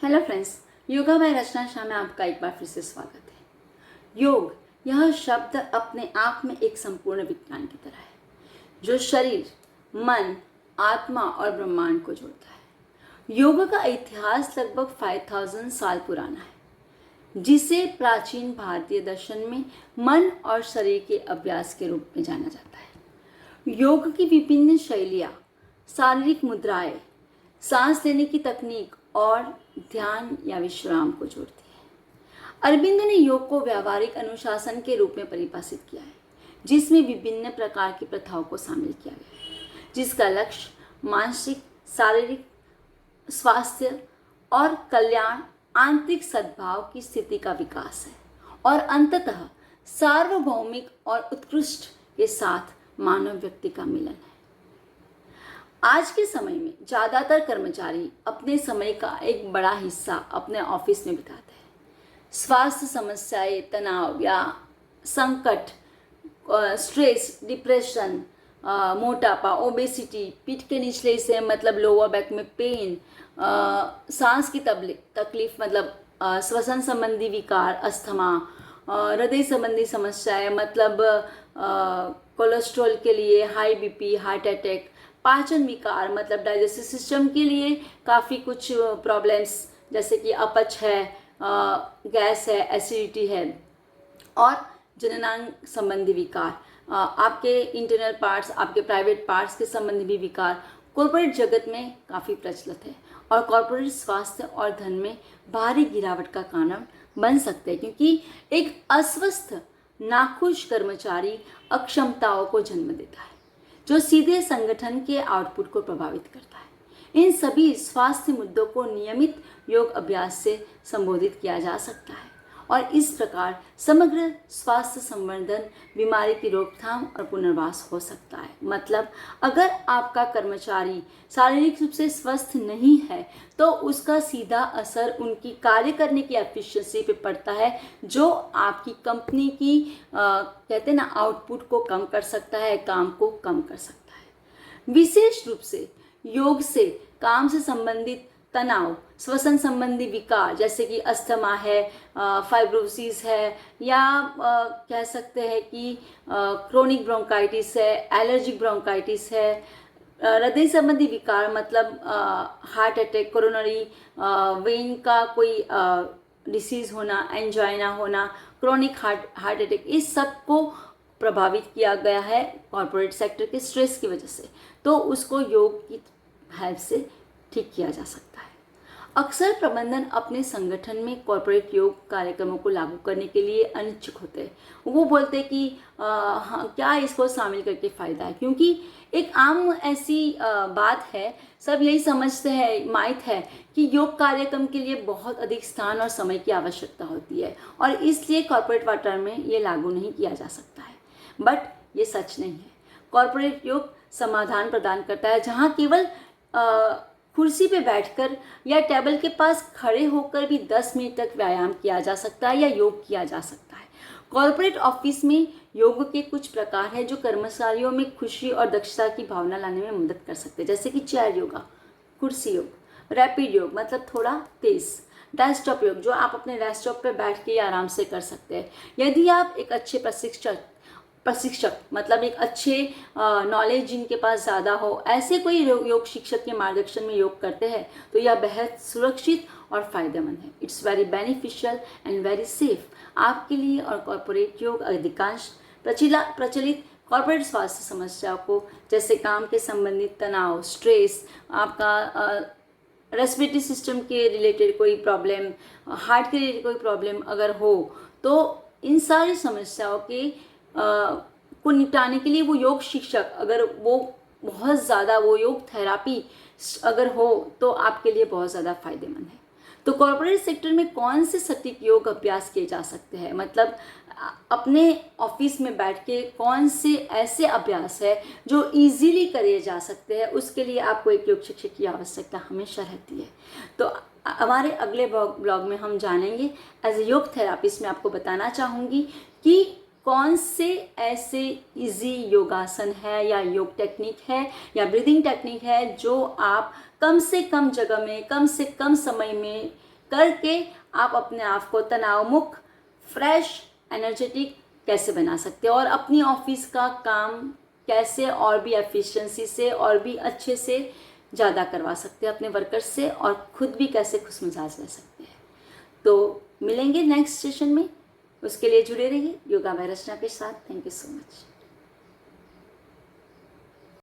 Hello friends, yoga bye रचना शाह में आपका एक बार फिर से स्वागत है। योग यह शब्द अपने आप में एक संपूर्ण विज्ञान की तरह है जो शरीर, मन, आत्मा और ब्रह्मांड को जोड़ता है। योग का इतिहास लगभग 5000 साल पुराना है, जिसे प्राचीन भारतीय दर्शन में मन और शरीर के अभ्यास के रूप में जाना जाता है। योग की विभिन्न शैलियाँ, शारीरिक मुद्राएं, सांस लेने की तकनीक और ध्यान या विश्राम को जोड़ती है। अरविंदो ने योग को व्यावहारिक अनुशासन के रूप में परिभाषित किया है, जिसमें विभिन्न प्रकार की प्रथाओं को शामिल किया गया है, जिसका लक्ष्य मानसिक, शारीरिक स्वास्थ्य और कल्याण, आंतरिक सद्भाव की स्थिति का विकास है और अंततः सार्वभौमिक और उत्कृष्ट के साथ मानव व्यक्ति का मिलन है। आज के समय में ज़्यादातर कर्मचारी अपने समय का एक बड़ा हिस्सा अपने ऑफिस में बिताते हैं। स्वास्थ्य समस्याएं, तनाव या संकट, स्ट्रेस, डिप्रेशन, मोटापा, ओबेसिटी, पीठ के निचले हिस्से मतलब लोअर बैक में पेन, सांस की तकलीफ मतलब श्वसन संबंधी विकार, अस्थमा, हृदय संबंधी समस्याएं मतलब कोलेस्ट्रॉल के लिए हाई बीपी, हार्ट अटैक, पाचन विकार मतलब डाइजेस्टिव सिस्टम के लिए काफ़ी कुछ प्रॉब्लम्स जैसे कि अपच है, गैस है, एसिडिटी है और जननांग संबंधी विकार, आपके इंटरनल पार्ट्स, आपके प्राइवेट पार्ट्स के संबंधी भी विकार कॉर्पोरेट जगत में काफ़ी प्रचलित है और कॉर्पोरेट स्वास्थ्य और धन में भारी गिरावट का कारण बन सकते हैं, क्योंकि एक अस्वस्थ, नाखुश कर्मचारी अक्षमताओं को जन्म देता है जो सीधे संगठन के आउटपुट को प्रभावित करता है। इन सभी स्वास्थ्य मुद्दों को नियमित योग अभ्यास से संबोधित किया जा सकता है और इस प्रकार समग्र स्वास्थ्य संवर्धन, बीमारी की रोकथाम और पुनर्वास हो सकता है। मतलब अगर आपका कर्मचारी शारीरिक रूप से स्वस्थ नहीं है तो उसका सीधा असर उनकी कार्य करने की एफिशिएंसी पे पड़ता है, जो आपकी कंपनी की कहते हैं ना आउटपुट को कम कर सकता है, काम को कम कर सकता है। विशेष रूप से योग से काम से संबंधित तनाव, श्वसन संबंधी विकार जैसे कि अस्थमा है, फाइब्रोसिस है या कह सकते हैं कि क्रोनिक ब्रोंकाइटिस है, एलर्जिक ब्रोंकाइटिस है, हृदय संबंधी विकार मतलब हार्ट अटैक, कोरोनरी वेन का कोई डिसीज़ होना, एंजाइना होना, क्रोनिक हार्ट अटैक, इस सब को प्रभावित किया गया है कॉर्पोरेट सेक्टर के स्ट्रेस की वजह से, तो उसको योग की हेल्प से ठीक किया जा सकता है। अक्सर प्रबंधन अपने संगठन में कॉर्पोरेट योग कार्यक्रमों को लागू करने के लिए अनिच्छुक होते हैं। वो बोलते हैं कि हाँ, क्या इसको शामिल करके फ़ायदा है, क्योंकि एक आम ऐसी बात है, सब यही समझते हैं, माइथ है कि योग कार्यक्रम के लिए बहुत अधिक स्थान और समय की आवश्यकता होती है और इसलिए कॉर्पोरेट वातावरण में ये लागू नहीं किया जा सकता है। बट ये सच नहीं है। कॉर्पोरेट योग समाधान प्रदान करता है जहाँ केवल कुर्सी पे बैठकर या टेबल के पास खड़े होकर भी 10 मिनट तक व्यायाम किया जा सकता है या योग किया जा सकता है। कॉर्पोरेट ऑफिस में योग के कुछ प्रकार हैं जो कर्मचारियों में खुशी और दक्षता की भावना लाने में मदद कर सकते हैं, जैसे कि चेयर योगा, कुर्सी योग, रैपिड योग मतलब थोड़ा तेज, डेस्कटॉप योग जो आप अपने डेस्कटॉप पर बैठ के आराम से कर सकते हैं। यदि आप एक अच्छे प्रशिक्षक मतलब एक अच्छे नॉलेज जिनके पास ज़्यादा हो, ऐसे कोई योग शिक्षक के मार्गदर्शन में योग करते हैं तो यह बेहद सुरक्षित और फ़ायदेमंद है। It's very beneficial and very safe आपके लिए। और कॉर्पोरेट योग अधिकांश प्रचलित कॉर्पोरेट स्वास्थ्य समस्याओं को जैसे काम के संबंधित तनाव, स्ट्रेस, आपका रेस्पिरेटरी सिस्टम के रिलेटेड कोई प्रॉब्लम, हार्ट के रिलेटेड कोई प्रॉब्लम अगर हो तो इन सारी समस्याओं के को निपटाने के लिए वो योग शिक्षक, अगर वो बहुत ज़्यादा वो योग थेरापी अगर हो तो आपके लिए बहुत ज़्यादा फायदेमंद है। तो कॉर्पोरेट सेक्टर में कौन से सटीक योग अभ्यास किए जा सकते हैं, मतलब अपने ऑफिस में बैठ के कौन से ऐसे अभ्यास है जो इजीली करे जा सकते हैं, उसके लिए आपको एक योग शिक्षक की आवश्यकता हमेशा रहती है। तो हमारे अगले ब्लॉग में हम जानेंगे, एज ए योग थेरापिस्ट मैं आपको बताना चाहूँगी कि कौन से ऐसे इजी योगासन है या योग टेक्निक है या ब्रीदिंग टेक्निक है जो आप कम से कम जगह में कम से कम समय में करके आप अपने आप को तनाव मुक्त, फ्रेश, एनर्जेटिक कैसे बना सकते हैं और अपनी ऑफिस का काम कैसे और भी एफिशिएंसी से और भी अच्छे से ज़्यादा करवा सकते हैं अपने वर्कर्स से, और खुद भी कैसे खुश मिजाज रह सकते हैं। तो मिलेंगे नेक्स्ट सेशन में, उसके लिए जुड़े रहिए योगा बाय रचना के साथ। Thank you so much.